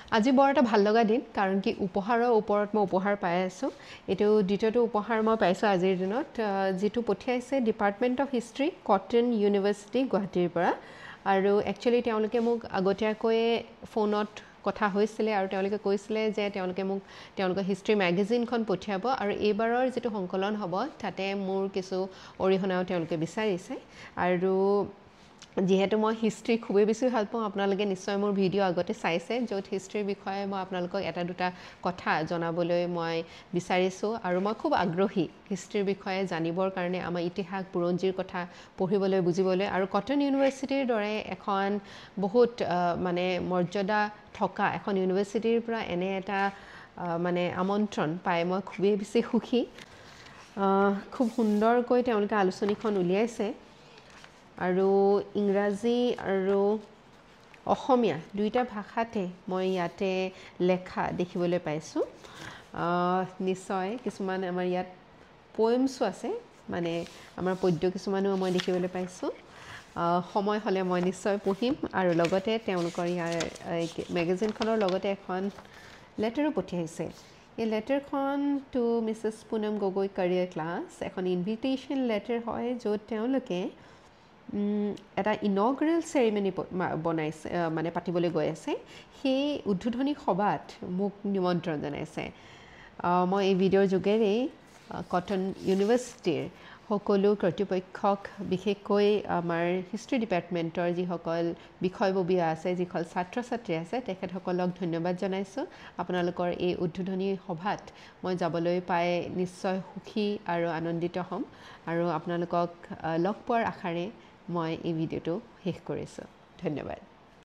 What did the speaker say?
আজি বৰ এটা ভাল লগা দিন কাৰণ কি উপহাৰৰ ওপৰত মই উপহাৰ পাই আছোঁ এইটো দ্বিতীয়টো উপহাৰ মই পাইছোঁ আজিৰ দিনত যিটো পঠিয়াইছে department of history cotton university গুৱাহাটীৰ পৰা আৰু একচুৱেলি তেওঁলোকে মোক আগতীয়াকৈ ফোনত কথা হৈছিলে আৰু তেওঁলোকে কৈছিলে যে তেওঁলোকে মোক তেওঁলোকৰ হিষ্ট্ৰী মেগাজিনখন পঠিয়াব আৰু এইবাৰৰ যিটো সংকলন হ'ব তাতে মোৰ কিছু অৰিহণাও তেওঁলোকে বিচাৰিছে আৰু যিহেতু মই হিষ্ট্ৰী খুবেই বেছি ভাল পাওঁ আপোনালোকে নিশ্চয় মোৰ ভিডিঅ' আগতে চাইছে য'ত হিষ্ট্ৰীৰ বিষয়ে মই আপোনালোকক এটা দুটা কথা জনাবলৈ মই বিচাৰিছোঁ আৰু মই খুব আগ্ৰহী হিষ্ট্ৰীৰ বিষয়ে জানিবৰ কাৰণে আমাৰ ইতিহাস বুৰঞ্জীৰ কথা পঢ়িবলৈ বুজিবলৈ আৰু কটন ইউনিভাৰ্চিটিৰ দৰে এখন বহুত মানে মৰ্যাদা থকা এখন ইউনিভাৰ্চিটিৰ পৰা এনে এটা মানে আমন্ত্ৰণ পাই মই খুবেই বেছি সুখী খুব সুন্দৰকৈ তেওঁলোকে আলোচনীখন উলিয়াইছে আৰু ইংৰাজী আৰু অসমীয়া দুইটা ভাষাতে মই ইয়াতে লেখা দেখিবলৈ পাইছোঁ নিশ্চয় কিছুমান আমাৰ ইয়াত পয়েমছো আছে মানে আমাৰ পদ্য কিছুমানো মই দেখিবলৈ পাইছোঁ সময় হ'লে মই নিশ্চয় পঢ়িম আৰু লগতে তেওঁলোকৰ ইয়াৰ মেগাজিনখনৰ লগতে এখন লেটাৰো পঠিয়াইছে এই লেটাৰখন to Mrs Punam Gogoi career class এখন ইনভিটেশ্যন লেটাৰ হয় য'ত তেওঁলোকে এটা ইনগ্ৰেল চেৰিমনি বনাইছে মানে পাতিবলৈ গৈ আছে সেই উদ্বোধনী সভাত মোক নিমন্ত্ৰণ জনাইছে মই এই ভিডিঅ'ৰ যোগেৰেই কটন ইউনিভাৰ্চিটিৰ সকলো কৰ্তৃপক্ষক বিশেষকৈ আমাৰ হিষ্ট্ৰী ডিপাৰ্টমেণ্টৰ যিসকল বিষয়ববীয়া আছে যিসকল ছাত্ৰ ছাত্ৰী আছে তেখেতসকলক ধন্যবাদ জনাইছোঁ আপোনালোকৰ এই উদ্বোধনী সভাত মই যাবলৈ পাই নিশ্চয় সুখী আৰু আনন্দিত হ'ম আৰু আপোনালোকক লগ পোৱাৰ আশাৰে মই এই ভিডিঅ'টো শেষ কৰিছোঁ ধন্যবাদ